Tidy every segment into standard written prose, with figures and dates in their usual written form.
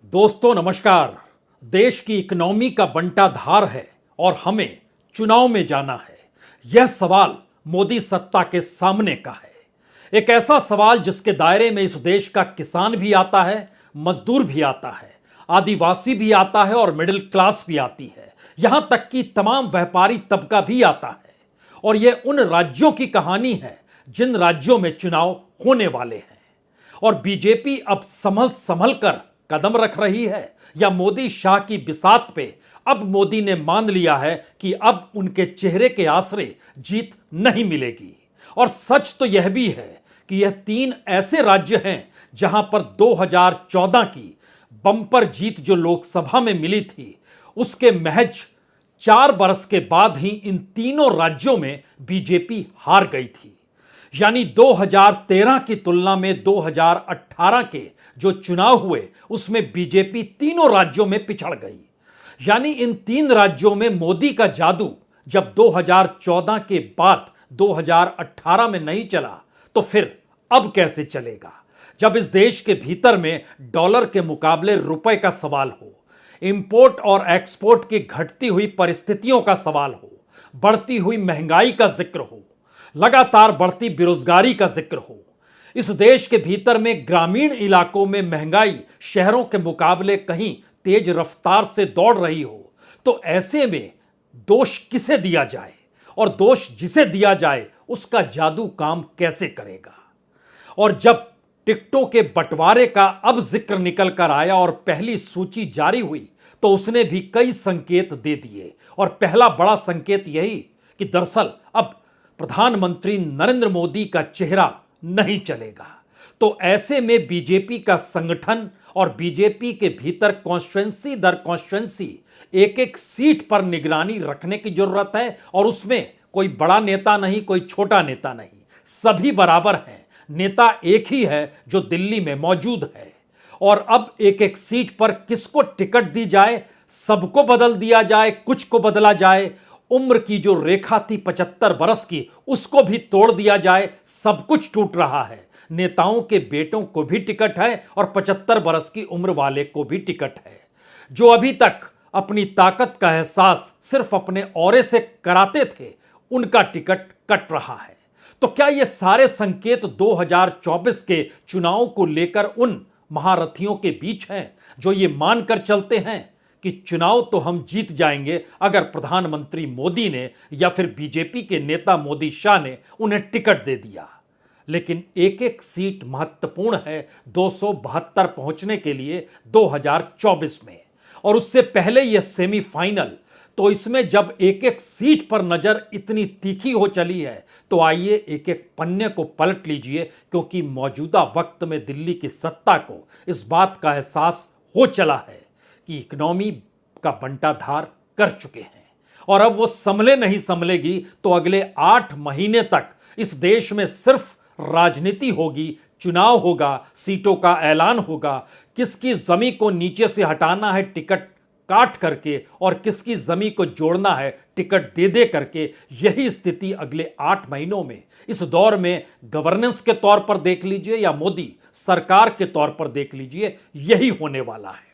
दोस्तों नमस्कार। देश की इकोनॉमी का बंटा धार है और हमें चुनाव में जाना है। यह सवाल मोदी सत्ता के सामने का है। एक ऐसा सवाल जिसके दायरे में इस देश का किसान भी आता है, मजदूर भी आता है, आदिवासी भी आता है और मिडिल क्लास भी आती है। यहां तक कि तमाम व्यापारी तबका भी आता है। और यह उन राज्यों की कहानी है जिन राज्यों में चुनाव होने वाले हैं। और बीजेपी अब संभल संभल कर कदम रख रही है या मोदी शाह की बिसात पे अब मोदी ने मान लिया है कि अब उनके चेहरे के आसरे जीत नहीं मिलेगी। और सच तो यह भी है कि यह तीन ऐसे राज्य हैं जहां पर 2014 की बम्पर जीत जो लोकसभा में मिली थी उसके महज 4 बरस के बाद ही इन तीनों राज्यों में बीजेपी हार गई थी। यानी 2013 की तुलना में 2018 के जो चुनाव हुए उसमें बीजेपी तीनों राज्यों में पिछड़ गई। यानी इन तीन राज्यों में मोदी का जादू जब 2014 के बाद 2018 में नहीं चला तो फिर अब कैसे चलेगा, जब इस देश के भीतर में डॉलर के मुकाबले रुपए का सवाल हो, इंपोर्ट और एक्सपोर्ट की घटती हुई परिस्थितियों का सवाल हो, बढ़ती हुई महंगाई का जिक्र हो, लगातार बढ़ती बेरोजगारी का जिक्र हो, इस देश के भीतर में ग्रामीण इलाकों में महंगाई शहरों के मुकाबले कहीं तेज रफ्तार से दौड़ रही हो, तो ऐसे में दोष किसे दिया जाए और दोष जिसे दिया जाए उसका जादू काम कैसे करेगा। और जब टिकटों के बंटवारे का अब जिक्र निकल कर आया और पहली सूची जारी हुई तो उसने भी कई संकेत दे दिए। और पहला बड़ा संकेत यही कि दरअसल अब प्रधानमंत्री नरेंद्र मोदी का चेहरा नहीं चलेगा। तो ऐसे में बीजेपी का संगठन और बीजेपी के भीतर कॉन्स्टिट्यूंसी दर कॉन्स्टिट्यूंसी एक एक सीट पर निगरानी रखने की जरूरत है। और उसमें कोई बड़ा नेता नहीं, कोई छोटा नेता नहीं, सभी बराबर हैं। नेता एक ही है जो दिल्ली में मौजूद है। और अब एक एक सीट पर किसको टिकट दी जाए, सबको बदल दिया जाए, कुछ को बदला जाए, उम्र की जो रेखा थी 75 बरस की उसको भी तोड़ दिया जाए, सब कुछ टूट रहा है। नेताओं के बेटों को भी टिकट है और 75 बरस की उम्र वाले को भी टिकट है। जो अभी तक अपनी ताकत का एहसास सिर्फ अपने औरे से कराते थे उनका टिकट कट रहा है। तो क्या ये सारे संकेत 2024 के चुनाव को लेकर उन महारथियों के बीच हैं जो ये मानकर चलते हैं कि चुनाव तो हम जीत जाएंगे अगर प्रधानमंत्री मोदी ने या फिर बीजेपी के नेता मोदी शाह ने उन्हें टिकट दे दिया। लेकिन एक एक सीट महत्वपूर्ण है 272 पहुंचने के लिए 2024 में। और उससे पहले यह सेमीफाइनल, तो इसमें जब एक एक सीट पर नजर इतनी तीखी हो चली है तो आइए एक एक पन्ने को पलट लीजिए, क्योंकि मौजूदा वक्त में दिल्ली की सत्ता को इस बात का एहसास हो चला है कि इकोनॉमी का बंटाधार कर चुके हैं। और अब वो संभले नहीं संभलेगी तो अगले 8 महीने तक इस देश में सिर्फ राजनीति होगी, चुनाव होगा, सीटों का ऐलान होगा, किसकी जमी को नीचे से हटाना है टिकट काट करके और किसकी जमी को जोड़ना है टिकट दे दे करके। यही स्थिति अगले 8 महीनों में इस दौर में गवर्नेंस के तौर पर देख लीजिए या मोदी सरकार के तौर पर देख लीजिए, यही होने वाला है।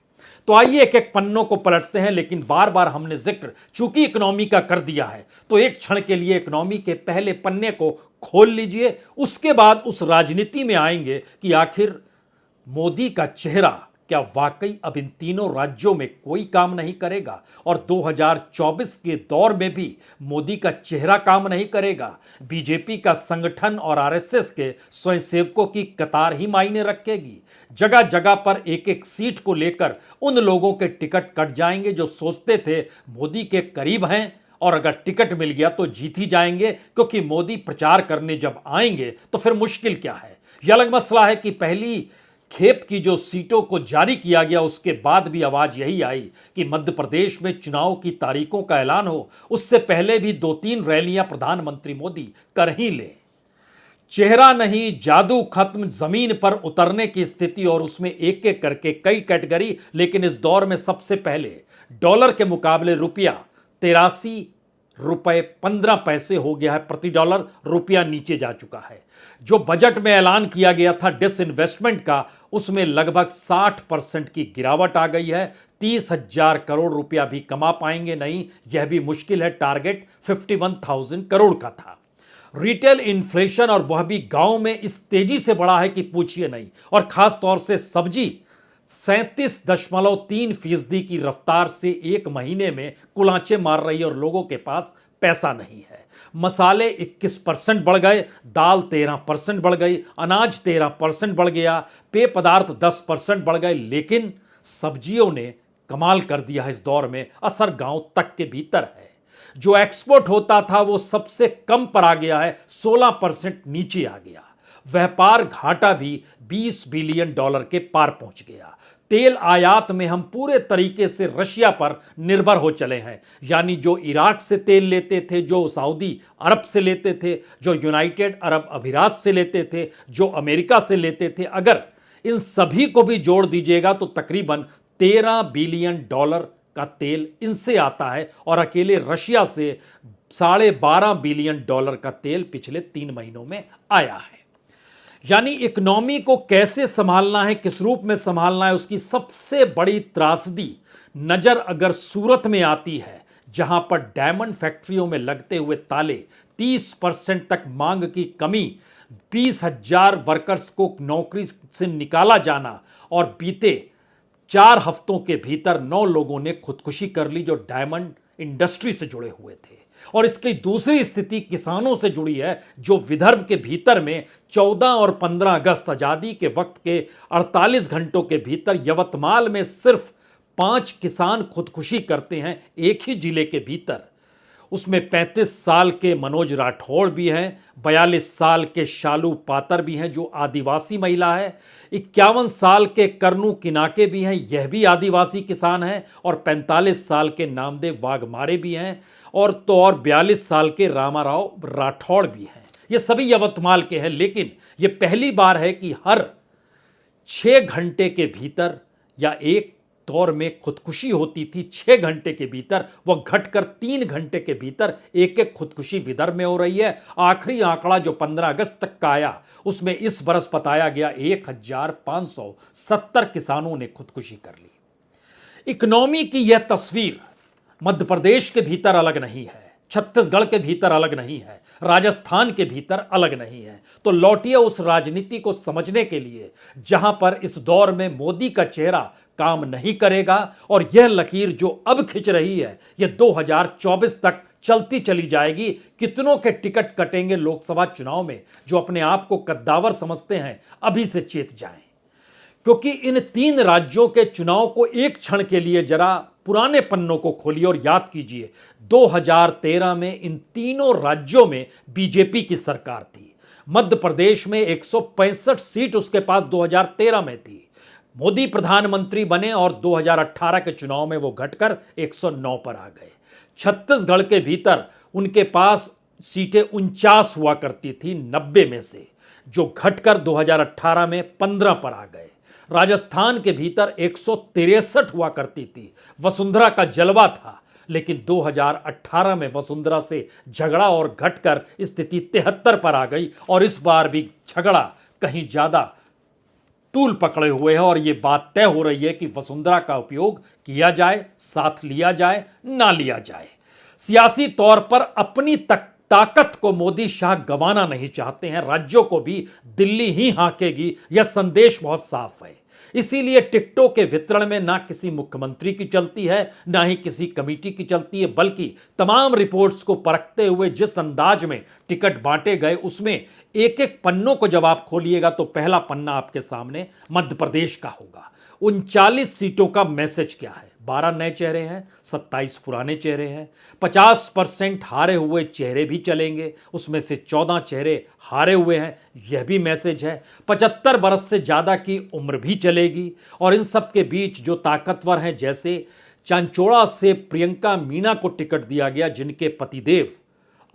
तो आइए एक एक पन्नों को पलटते हैं। लेकिन बार बार हमने जिक्र चूंकि इकोनॉमी का कर दिया है तो एक क्षण के लिए इकोनॉमी के पहले पन्ने को खोल लीजिए, उसके बाद उस राजनीति में आएंगे कि आखिर मोदी का चेहरा क्या वाकई अब इन तीनों राज्यों में कोई काम नहीं करेगा और 2024 के दौर में भी मोदी का चेहरा काम नहीं करेगा। बीजेपी का संगठन और आरएसएस के स्वयंसेवकों की कतार ही मायने रखेगी। जगह जगह पर एक एक सीट को लेकर उन लोगों के टिकट कट जाएंगे जो सोचते थे मोदी के करीब हैं और अगर टिकट मिल गया तो जीत ही जाएंगे, क्योंकि मोदी प्रचार करने जब आएंगे तो फिर मुश्किल क्या है। यह अलग मसला है कि पहली खेप की जो सीटों को जारी किया गया उसके बाद भी आवाज यही आई कि मध्य प्रदेश में चुनाव की तारीखों का ऐलान हो, उससे पहले भी 2-3 रैलियां प्रधानमंत्री मोदी कर ही ले। चेहरा नहीं, जादू खत्म, जमीन पर उतरने की स्थिति और उसमें एक एक करके कई कैटेगरी। लेकिन इस दौर में सबसे पहले डॉलर के मुकाबले रुपया 83 रुपए 15 पैसे हो गया है प्रति डॉलर, रुपया नीचे जा चुका है। जो बजट में ऐलान किया गया था डिसइन्वेस्टमेंट का, उसमें लगभग 60% की गिरावट आ गई है। 30,000 करोड़ रुपया भी कमा पाएंगे नहीं, यह भी मुश्किल है। टारगेट 51,000 करोड़ का था। रिटेल इन्फ्लेशन, और वह भी गांव में, इस तेजी से बढ़ा है कि पूछिए नहीं। और खास तौर से सब्जी 37.3% की रफ्तार से एक महीने में कुलांचे मार रही है और लोगों के पास पैसा नहीं है। मसाले 21% बढ़ गए, दाल 13% बढ़ गई, अनाज 13% बढ़ गया, पेय पदार्थ 10% बढ़ गए। लेकिन सब्जियों ने कमाल कर दिया है इस दौर में, असर गांव तक के भीतर है। जो एक्सपोर्ट होता था वो सबसे कम पर आ गया है, 16% नीचे आ गया। व्यापार घाटा भी 20 बिलियन डॉलर के पार पहुंच गया। तेल आयात में हम पूरे तरीके से रशिया पर निर्भर हो चले हैं। यानी जो इराक से तेल लेते थे, जो सऊदी अरब से लेते थे, जो यूनाइटेड अरब अमीरात से लेते थे, जो अमेरिका से लेते थे, अगर इन सभी को भी जोड़ दीजिएगा तो तकरीबन 13 बिलियन डॉलर का तेल इनसे आता है। और अकेले रशिया से 12.5 बिलियन डॉलर का तेल पिछले 3 महीनों में आया है। यानी इकोनॉमी को कैसे संभालना है, किस रूप में संभालना है, उसकी सबसे बड़ी त्रासदी नजर अगर सूरत में आती है, जहां पर डायमंड फैक्ट्रियों में लगते हुए ताले, 30% तक मांग की कमी, 20,000 वर्कर्स को नौकरी से निकाला जाना, और बीते 4 हफ्तों के भीतर 9 लोगों ने खुदकुशी कर ली जो डायमंड इंडस्ट्री से जुड़े हुए थे। और इसकी दूसरी स्थिति किसानों से जुड़ी है, जो विदर्भ के भीतर में 14 और 15 अगस्त आजादी के वक्त के 48 घंटों के भीतर यवतमाल में सिर्फ 5 किसान खुदकुशी करते हैं एक ही जिले के भीतर। उसमें 35 साल के मनोज राठौड़ भी हैं, 42 साल के शालू पातर भी हैं जो आदिवासी महिला है, 51 साल के करनू किनाके भी हैं, यह भी आदिवासी किसान हैं, और 45 साल के नामदेव वाघमारे भी हैं, और 42 साल के रामाराव राठौड़ भी हैं। ये सभी यवतमाल के हैं। लेकिन ये पहली बार है कि हर 6 घंटे के भीतर, या एक दौर में खुदकुशी होती थी 6 घंटे के भीतर, वह घटकर 3 घंटे के भीतर एक एक खुदकुशी विदर्भ में हो रही है। आखिरी आंकड़ा जो 15 अगस्त तक का आया, उसमें इस बरस बताया गया 1,570 किसानों ने खुदकुशी कर ली। इकोनॉमी की यह तस्वीर मध्य प्रदेश के भीतर अलग नहीं है, छत्तीसगढ़ के भीतर अलग नहीं है, राजस्थान के भीतर अलग नहीं है। तो लौटिए उस राजनीति को समझने के लिए जहां पर इस दौर में मोदी का चेहरा काम नहीं करेगा, और यह लकीर जो अब खिंच रही है यह 2024 तक चलती चली जाएगी। कितनों के टिकट कटेंगे लोकसभा चुनाव में, जो अपने आप को कद्दावर समझते हैं अभी से चेत जाएं। क्योंकि इन 3 राज्यों के चुनाव को एक क्षण के लिए जरा पुराने पन्नों को खोलिए और याद कीजिए, 2013 में इन तीनों राज्यों में बीजेपी की सरकार थी। मध्य प्रदेश में 165 सीट उसके पास 2013 में थी। मोदी प्रधानमंत्री बने और 2018 के चुनाव में वो घटकर 109 पर आ गए। छत्तीसगढ़ के भीतर उनके पास सीटें 49 हुआ करती थी 90 में से, जो घटकर 2018 में 15 पर आ गए। राजस्थान के भीतर 163 हुआ करती थी, वसुंधरा का जलवा था, लेकिन 2018 में वसुंधरा से झगड़ा और घटकर स्थिति 73 पर आ गई। और इस बार भी झगड़ा कहीं ज्यादा तूल पकड़े हुए है, और यह बात तय हो रही है कि वसुंधरा का उपयोग किया जाए, साथ लिया जाए, ना लिया जाए। सियासी तौर पर अपनी ताकत को मोदी शाह गंवाना नहीं चाहते हैं। राज्यों को भी दिल्ली ही हांकेगी, यह संदेश बहुत साफ है। इसीलिए टिकटों के वितरण में ना किसी मुख्यमंत्री की चलती है, ना ही किसी कमेटी की चलती है, बल्कि तमाम रिपोर्ट्स को परखते हुए जिस अंदाज में टिकट बांटे गए, उसमें एक एक पन्नों को जब आप खोलिएगा तो पहला पन्ना आपके सामने मध्य प्रदेश का होगा। 39 सीटों का मैसेज क्या है? 12 नए चेहरे हैं, 27 पुराने चेहरे हैं। 50% हारे हुए चेहरे भी चलेंगे, उसमें से 14 चेहरे हारे हुए हैं, यह भी मैसेज है। 75 बरस से ज़्यादा की उम्र भी चलेगी। और इन सब के बीच जो ताकतवर हैं, जैसे चांचोड़ा से प्रियंका मीना को टिकट दिया गया, जिनके पतिदेव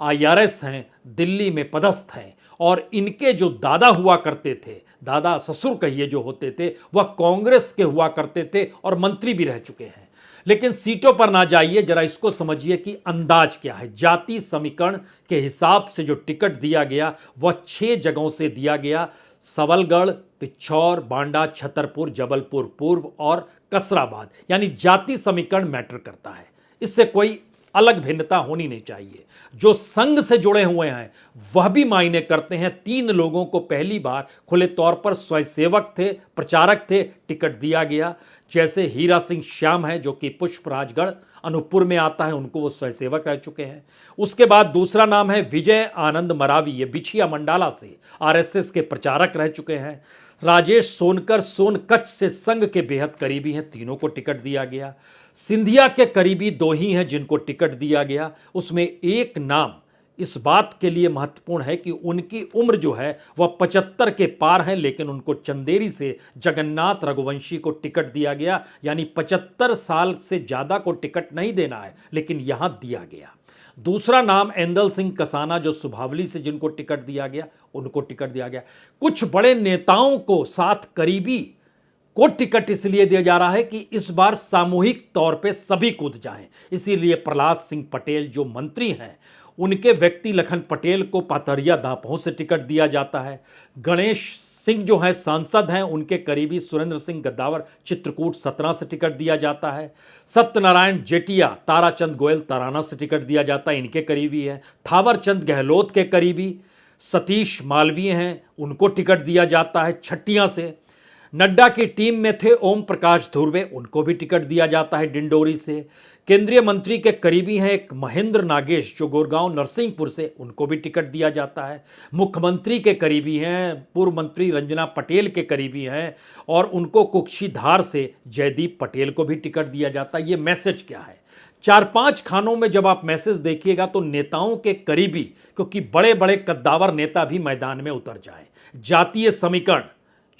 IRS हैं, दिल्ली में पदस्थ हैं, और इनके जो दादा हुआ करते थे, दादा ससुर कहिए जो होते थे, वह कांग्रेस के हुआ करते थे और मंत्री भी रह चुके हैं। लेकिन सीटों पर ना जाइए, जरा इसको समझिए कि अंदाज क्या है। जाति समीकरण के हिसाब से जो टिकट दिया गया वह 6 जगहों से दिया गया, सबलगढ़, पिछौर, बांडा, छतरपुर, जबलपुर पूर्व और कसराबाद। यानी जाति समीकरण मैटर करता है, इससे कोई अलग भिन्नता होनी नहीं चाहिए। जो संघ से जुड़े हुए हैं वह भी मायने करते हैं। 3 लोगों को पहली बार खुले तौर पर स्वयंसेवक थे, प्रचारक थे, टिकट दिया गया। जैसे हीरा सिंह श्याम है जो कि पुष्पराजगढ़ अनूपपुर में आता है, उनको वो स्वयंसेवक रह चुके हैं। उसके बाद दूसरा नाम है विजय आनंद मरावी, ये बिछिया मंडाला से आरएसएस के प्रचारक रह चुके हैं। राजेश सोनकर सोनकच्छ से संघ के बेहद करीबी हैं, तीनों को टिकट दिया गया। सिंधिया के करीबी 2 ही हैं जिनको टिकट दिया गया। उसमें एक नाम इस बात के लिए महत्वपूर्ण है कि उनकी उम्र जो है वह 75 के पार है, लेकिन उनको चंदेरी से जगन्नाथ रघुवंशी को टिकट दिया गया। यानी 75 साल से ज्यादा को टिकट नहीं देना है, लेकिन यहां दिया गया। दूसरा नाम एंदल सिंह कसाना जो सुभावली से जिनको टिकट दिया गया, उनको टिकट दिया गया। कुछ बड़े नेताओं को साथ करीबी को टिकट इसलिए दिया जा रहा है कि इस बार सामूहिक तौर पे सभी कूद जाएं। इसीलिए प्रहलाद सिंह पटेल जो मंत्री हैं, उनके व्यक्ति लखन पटेल को पातरिया दांपोह से टिकट दिया जाता है। गणेश सिंह जो है सांसद हैं, उनके करीबी सुरेंद्र सिंह गद्दावर चित्रकूट 17 से टिकट दिया जाता है। सत्यनारायण जेटिया ताराचंद गोयल तराना से टिकट दिया जाता है, इनके करीबी है। थावरचंद गहलोत के करीबी सतीश मालवीय हैं, उनको टिकट दिया जाता है छट्टियां से। नड्डा की टीम में थे ओम प्रकाश धुर्वे, उनको भी टिकट दिया जाता है डिंडोरी से। केंद्रीय मंत्री के करीबी हैं एक महेंद्र नागेश जो गुरगांव नरसिंहपुर से, उनको भी टिकट दिया जाता है। मुख्यमंत्री के करीबी हैं पूर्व मंत्री रंजना पटेल के करीबी हैं, और उनको कुक्षीधार से जयदीप पटेल को भी टिकट दिया जाता है। ये मैसेज क्या है? 4-5 खानों में जब आप मैसेज देखिएगा तो नेताओं के करीबी, क्योंकि बड़े बड़े कद्दावर नेता भी मैदान में उतर जाएं। जातीय समीकरण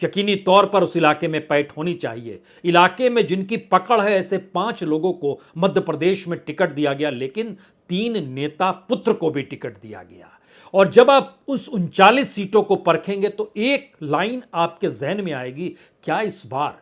यकीनी तौर पर उस इलाके में पैठ होनी चाहिए। इलाके में जिनकी पकड़ है, ऐसे 5 लोगों को मध्य प्रदेश में टिकट दिया गया, लेकिन 3 नेता पुत्र को भी टिकट दिया गया। और जब आप उस 39 सीटों को परखेंगे तो एक लाइन आपके जहन में आएगी, क्या इस बार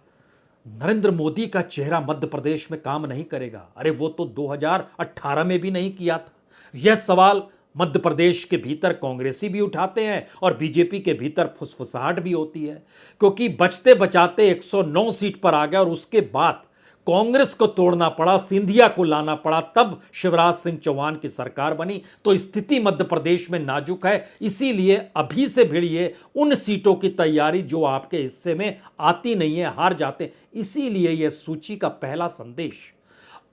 नरेंद्र मोदी का चेहरा मध्य प्रदेश में काम नहीं करेगा? अरे वो तो 2018 में भी नहीं किया था। यह सवाल मध्य प्रदेश के भीतर कांग्रेसी भी उठाते हैं और बीजेपी के भीतर फुसफुसाहट भी होती है, क्योंकि बचते बचाते 109 सीट पर आ गया और उसके बाद कांग्रेस को तोड़ना पड़ा, सिंधिया को लाना पड़ा, तब शिवराज सिंह चौहान की सरकार बनी। तो स्थिति मध्य प्रदेश में नाजुक है, इसीलिए अभी से भिड़िए उन सीटों की तैयारी जो आपके हिस्से में आती नहीं है, हार जाते। इसीलिए यह सूची का पहला संदेश,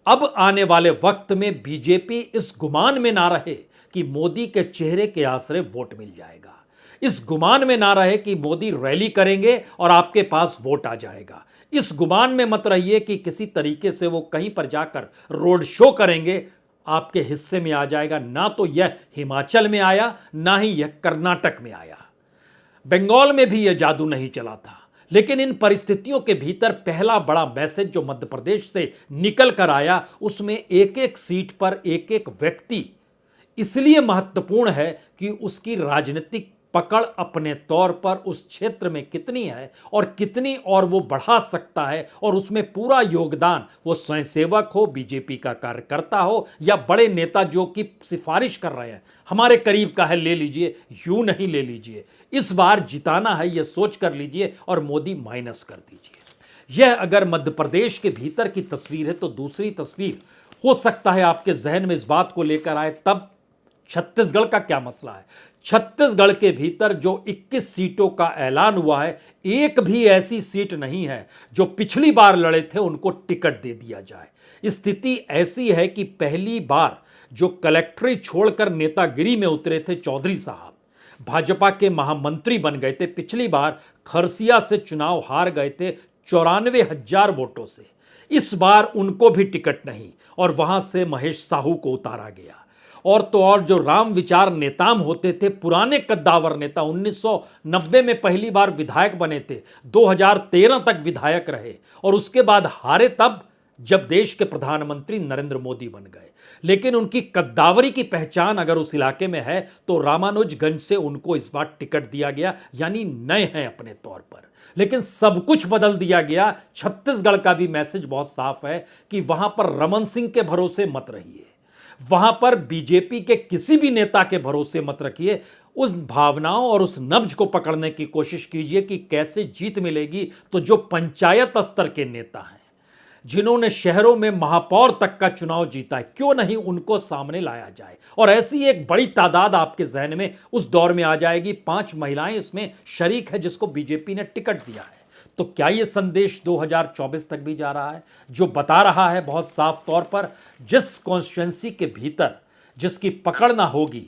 अब आने वाले वक्त में बीजेपी इस गुमान में ना रहे कि मोदी के चेहरे के आसरे वोट मिल जाएगा, इस गुमान में ना रहे कि मोदी रैली करेंगे और आपके पास वोट आ जाएगा। इस गुमान में मत रहिए कि किसी तरीके से वो कहीं पर जाकर रोड शो करेंगे, आपके हिस्से में आ जाएगा। ना तो यह हिमाचल में आया, ना ही यह कर्नाटक में आया, बंगाल में भी यह जादू नहीं चला था। लेकिन इन परिस्थितियों के भीतर पहला बड़ा मैसेज जो मध्य प्रदेश से निकल कर आया, उसमें एक एक सीट पर एक एक व्यक्ति इसलिए महत्वपूर्ण है कि उसकी राजनीतिक पकड़ अपने तौर पर उस क्षेत्र में कितनी है और कितनी और वो बढ़ा सकता है, और उसमें पूरा योगदान वो स्वयंसेवक हो, बीजेपी का कार्यकर्ता हो, या बड़े नेता जो कि सिफारिश कर रहे हैं हमारे करीब का है ले लीजिए, यूं नहीं ले लीजिए, इस बार जिताना है ये सोच कर लीजिए और मोदी माइनस कर दीजिए। यह अगर मध्य प्रदेश के भीतर की तस्वीर है, तो दूसरी तस्वीर हो सकता है आपके जहन में इस बात को लेकर आए, तब छत्तीसगढ़ का क्या मसला है। छत्तीसगढ़ के भीतर जो 21 सीटों का ऐलान हुआ है, एक भी ऐसी सीट नहीं है जो पिछली बार लड़े थे उनको टिकट दे दिया जाए। स्थिति ऐसी है कि पहली बार जो कलेक्ट्री छोड़कर नेतागिरी में उतरे थे चौधरी साहब, भाजपा के महामंत्री बन गए थे, पिछली बार खरसिया से चुनाव हार गए थे 94,000 वोटों से। इस बार उनको भी टिकट नहीं और वहां से महेश साहू को उतारा गया। और तो और जो राम विचार नेताम होते थे, पुराने कद्दावर नेता, 1990 में पहली बार विधायक बने थे, 2013 तक विधायक रहे और उसके बाद हारे, तब जब देश के प्रधानमंत्री नरेंद्र मोदी बन गए। लेकिन उनकी कद्दावरी की पहचान अगर उस इलाके में है तो रामानुजगंज से उनको इस बार टिकट दिया गया, यानी नए हैं अपने तौर पर। लेकिन सब कुछ बदल दिया गया। छत्तीसगढ़ का भी मैसेज बहुत साफ है कि वहां पर रमन सिंह के भरोसे मत रहिए, वहां पर बीजेपी के किसी भी नेता के भरोसे मत रखिए। उस भावनाओं और उस नब्ज को पकड़ने की कोशिश कीजिए कि कैसे जीत मिलेगी। तो जो पंचायत स्तर के नेता हैं, जिन्होंने शहरों में महापौर तक का चुनाव जीता है, क्यों नहीं उनको सामने लाया जाए। और ऐसी एक बड़ी तादाद आपके जहन में उस दौर में आ जाएगी। 5 महिलाएं इसमें शरीक है जिसको बीजेपी ने टिकट दिया है। तो क्या यह संदेश 2024 तक भी जा रहा है, जो बता रहा है बहुत साफ तौर पर जिस कॉन्स्टिट्यूएंसी के भीतर जिसकी पकड़ ना होगी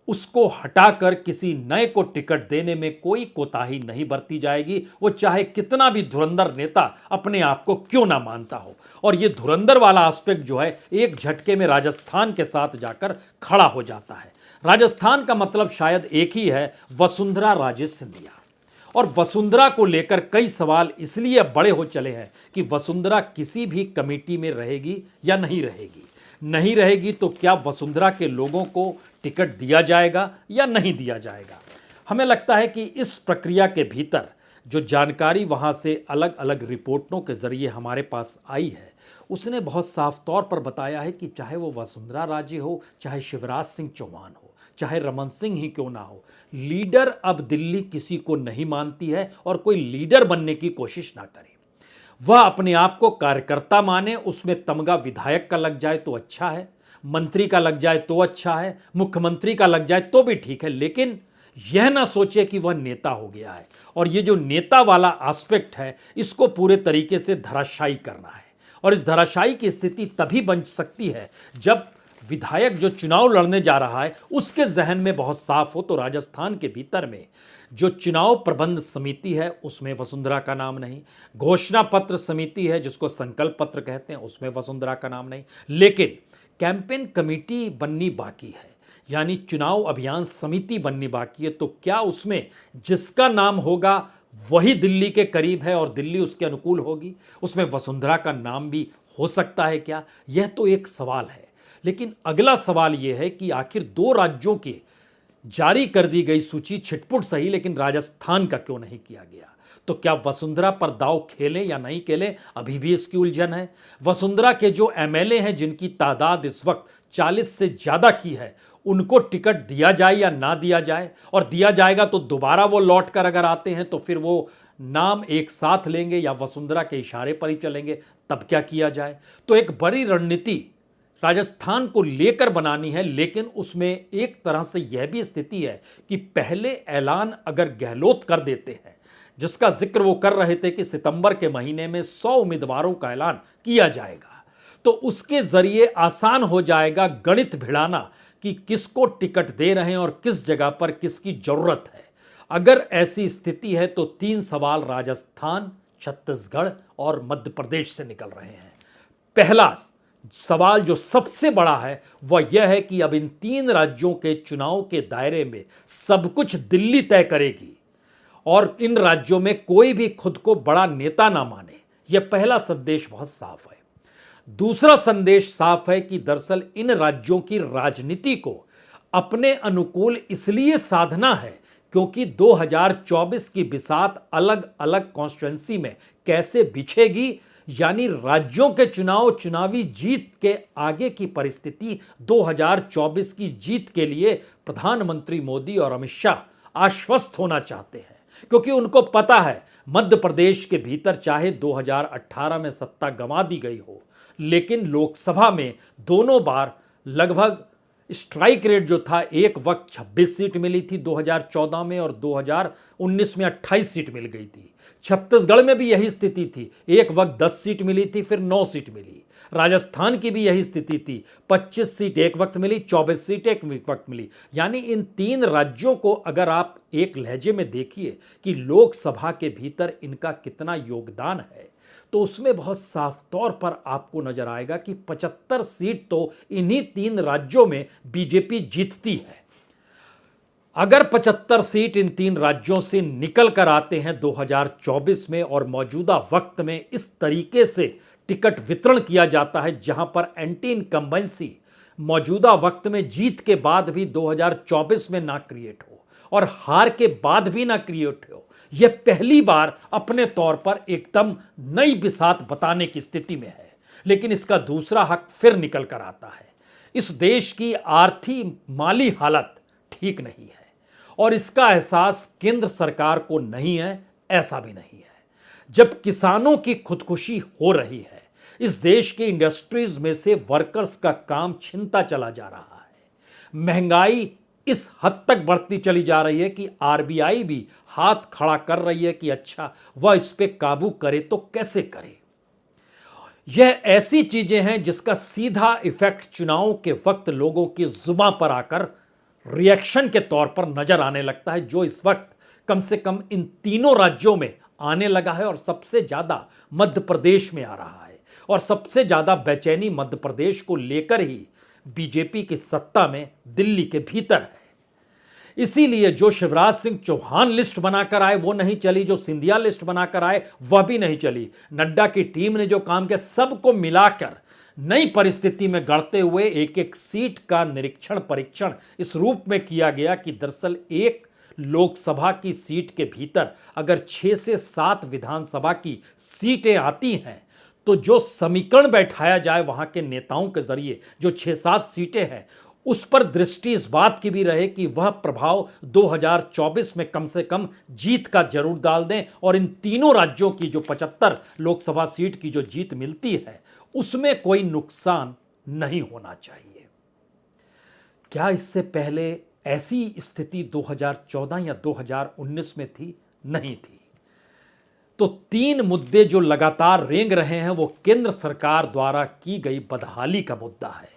उसको हटाकर किसी नए को टिकट देने में कोई कोताही नहीं बरती जाएगी, वो चाहे कितना भी धुरंधर नेता अपने आप को क्यों ना मानता हो। और ये धुरंधर वाला एस्पेक्ट जो है एक झटके में राजस्थान के साथ जाकर खड़ा हो जाता है। राजस्थान का मतलब शायद एक ही है, वसुंधरा राजे सिंधिया। और वसुंधरा को लेकर कई सवाल इसलिए बड़े हो चले हैं कि वसुंधरा किसी भी कमेटी में रहेगी या नहीं रहेगी। नहीं रहेगी तो क्या वसुंधरा के लोगों को टिकट दिया जाएगा या नहीं दिया जाएगा। हमें लगता है कि इस प्रक्रिया के भीतर जो जानकारी वहां से अलग अलग रिपोर्टों के जरिए हमारे पास आई है, उसने बहुत साफ तौर पर बताया है कि चाहे वो वसुंधरा राजे हो, चाहे शिवराज सिंह चौहान हो, चाहे रमन सिंह ही क्यों ना हो, लीडर अब दिल्ली किसी को नहीं मानती है और कोई लीडर बनने की कोशिश ना करे। वह अपने आप को कार्यकर्ता माने। उसमें तमगा विधायक का लग जाए तो अच्छा है, मंत्री का लग जाए तो अच्छा है, मुख्यमंत्री का लग जाए तो भी ठीक है, लेकिन यह ना सोचे कि वह नेता हो गया है। और यह जो नेता वाला एस्पेक्ट है, इसको पूरे तरीके से धराशायी करना है। और इस धराशायी की स्थिति तभी बन सकती है जब विधायक जो चुनाव लड़ने जा रहा है उसके जहन में बहुत साफ हो। तो राजस्थान के भीतर में जो चुनाव प्रबंध समिति है उसमें वसुंधरा का नाम नहीं, घोषणा पत्र समिति है जिसको संकल्प पत्र कहते हैं उसमें वसुंधरा का नाम नहीं, लेकिन कैंपेन कमेटी बननी बाकी है, यानी चुनाव अभियान समिति बननी बाकी है। तो क्या उसमें जिसका नाम होगा वही दिल्ली के करीब है और दिल्ली उसके अनुकूल होगी, उसमें वसुंधरा का नाम भी हो सकता है क्या? यह तो एक सवाल है। लेकिन अगला सवाल यह है कि आखिर 2 राज्यों की जारी कर दी गई सूची छिटपुट सही, लेकिन राजस्थान का क्यों नहीं किया गया? तो क्या वसुंधरा पर दाव खेलें या नहीं खेलें, अभी भी इसकी उलझन है। वसुंधरा के जो एमएलए हैं जिनकी तादाद इस वक्त 40 से ज्यादा की है, उनको टिकट दिया जाए या ना दिया जाए। और दिया जाएगा तो दोबारा वो लौट कर अगर आते हैं तो फिर वो नाम एक साथ लेंगे या वसुंधरा के इशारे पर ही चलेंगे, तब क्या किया जाए। तो एक बड़ी रणनीति राजस्थान को लेकर बनानी है। लेकिन उसमें एक तरह से यह भी स्थिति है कि पहले ऐलान अगर गहलोत कर देते हैं, जिसका जिक्र वो कर रहे थे कि सितंबर के महीने में 100 उम्मीदवारों का ऐलान किया जाएगा, तो उसके जरिए आसान हो जाएगा गणित भिड़ाना कि किसको टिकट दे रहे हैं और किस जगह पर किसकी जरूरत है। अगर ऐसी स्थिति है तो 3 सवाल राजस्थान, छत्तीसगढ़ और मध्य प्रदेश से निकल रहे हैं। पहला सवाल जो सबसे बड़ा है वह यह है कि अब इन 3 राज्यों के चुनाव के दायरे में सब कुछ दिल्ली तय करेगी और इन राज्यों में कोई भी खुद को बड़ा नेता ना माने। यह पहला संदेश बहुत साफ है। दूसरा संदेश साफ है कि दरअसल इन राज्यों की राजनीति को अपने अनुकूल इसलिए साधना है क्योंकि 2024 की बिसात अलग अलग कॉन्स्टिट्यूएंसी में कैसे बिछेगी, यानी राज्यों के चुनावी जीत के आगे की परिस्थिति 2024 की जीत के लिए प्रधानमंत्री मोदी और अमित शाह आश्वस्त होना चाहते हैं। क्योंकि उनको पता है मध्य प्रदेश के भीतर चाहे 2018 में सत्ता गंवा दी गई हो, लेकिन लोकसभा में दोनों बार लगभग स्ट्राइक रेट जो था, एक वक्त 26 सीट मिली थी 2014 में और 2019 में 28 सीट मिल गई थी। छत्तीसगढ़ में भी यही स्थिति थी, एक वक्त 10 सीट मिली थी, फिर 9 सीट मिली। राजस्थान की भी यही स्थिति थी, 25 सीट एक वक्त मिली, 24 सीट एक वक्त मिली। यानी इन 3 राज्यों को अगर आप एक लहजे में देखिए कि लोकसभा के भीतर इनका कितना योगदान है, तो उसमें बहुत साफ तौर पर आपको नजर आएगा कि 75 सीट तो इन्हीं 3 राज्यों में बीजेपी जीतती है। अगर 75 सीट इन 3 राज्यों से निकल कर आते हैं 2024 में और मौजूदा वक्त में इस तरीके से टिकट वितरण किया जाता है, जहां पर एंटी इनकम्बेंसी मौजूदा वक्त में जीत के बाद भी 2024 में ना क्रिएट हो और हार के बाद भी ना क्रिएट हो, यह पहली बार अपने तौर पर एकदम नई बिसात बताने की स्थिति में है। लेकिन इसका दूसरा हक फिर निकल कर आता है। इस देश की आर्थिक माली हालत ठीक नहीं है और इसका एहसास केंद्र सरकार को नहीं है, ऐसा भी नहीं है। जब किसानों की खुदकुशी हो रही है, इस देश के इंडस्ट्रीज में से वर्कर्स का काम छिनता चला जा रहा है, महंगाई इस हद तक बढ़ती चली जा रही है कि आरबीआई भी हाथ खड़ा कर रही है कि अच्छा वह इस पे काबू करे तो कैसे करे। यह ऐसी चीजें हैं जिसका सीधा इफेक्ट चुनाव के वक्त लोगों की जुबान पर आकर रिएक्शन के तौर पर नजर आने लगता है, जो इस वक्त कम से कम इन तीनों राज्यों में आने लगा है और सबसे ज्यादा मध्य प्रदेश में आ रहा है। और सबसे ज्यादा बेचैनी मध्य प्रदेश को लेकर ही बीजेपी की सत्ता में दिल्ली के भीतर है। इसीलिए जो शिवराज सिंह चौहान लिस्ट बनाकर आए वो नहीं चली, जो सिंधिया लिस्ट बनाकर आए वह भी नहीं चली। नड्डा की टीम ने जो काम किया, सबको मिलाकर नई परिस्थिति में गढ़ते हुए एक एक सीट का निरीक्षण परीक्षण इस रूप में किया गया कि दरअसल एक लोकसभा की सीट के भीतर अगर 6 से 7 विधानसभा की सीटें आती हैं तो जो समीकरण बैठाया जाए वहां के नेताओं के जरिए, जो 6-7 सीटें हैं, उस पर दृष्टि इस बात की भी रहे कि वह प्रभाव 2024 में कम से कम जीत का जरूर डाल दें और इन तीनों राज्यों की जो 75 लोकसभा सीट की जो जीत मिलती है उसमें कोई नुकसान नहीं होना चाहिए। क्या इससे पहले ऐसी स्थिति 2014 या 2019 में थी? नहीं थी। तो 3 मुद्दे जो लगातार रेंग रहे हैं वो केंद्र सरकार द्वारा की गई बदहाली का मुद्दा है,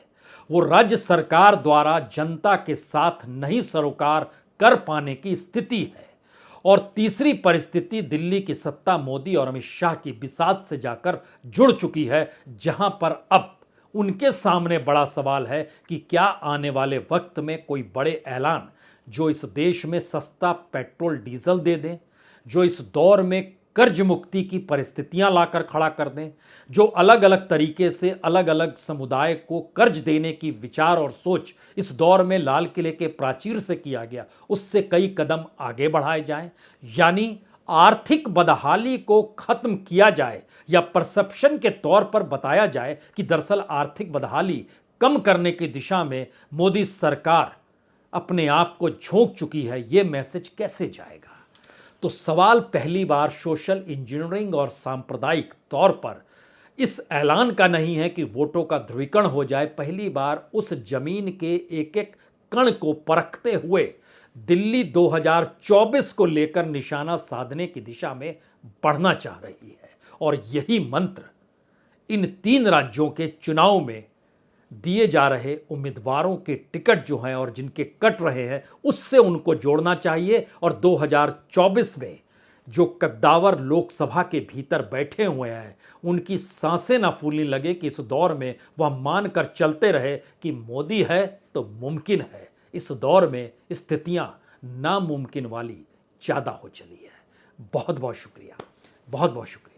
वो राज्य सरकार द्वारा जनता के साथ नहीं सरोकार कर पाने की स्थिति है, और तीसरी परिस्थिति दिल्ली की सत्ता मोदी और अमित शाह की बिसात से जाकर जुड़ चुकी है, जहां पर अब उनके सामने बड़ा सवाल है कि क्या आने वाले वक्त में कोई बड़े ऐलान जो इस देश में सस्ता पेट्रोल डीजल दे दें, जो इस दौर में कर्ज मुक्ति की परिस्थितियां लाकर खड़ा कर दें, जो अलग अलग तरीके से अलग अलग समुदाय को कर्ज देने की विचार और सोच इस दौर में लाल किले के प्राचीर से किया गया, उससे कई कदम आगे बढ़ाए जाएं, यानी आर्थिक बदहाली को खत्म किया जाए या परसेप्शन के तौर पर बताया जाए कि दरअसल आर्थिक बदहाली कम करने की दिशा में मोदी सरकार अपने आप को झोंक चुकी है, यह मैसेज कैसे जाएगा? तो सवाल पहली बार सोशल इंजीनियरिंग और सांप्रदायिक तौर पर इस ऐलान का नहीं है कि वोटों का ध्रुवीकरण हो जाए। पहली बार उस जमीन के एक एक कण को परखते हुए दिल्ली 2024 को लेकर निशाना साधने की दिशा में बढ़ना चाह रही है, और यही मंत्र इन 3 राज्यों के चुनाव में दिए जा रहे उम्मीदवारों के टिकट जो हैं और जिनके कट रहे हैं उससे उनको जोड़ना चाहिए। और 2024 में जो कद्दावर लोकसभा के भीतर बैठे हुए हैं उनकी सांसें ना फूलने लगे कि इस दौर में वह मानकर चलते रहे कि मोदी है तो मुमकिन है। इस दौर में स्थितियां नामुमकिन वाली ज़्यादा हो चली है। बहुत बहुत शुक्रिया, बहुत बहुत शुक्रिया।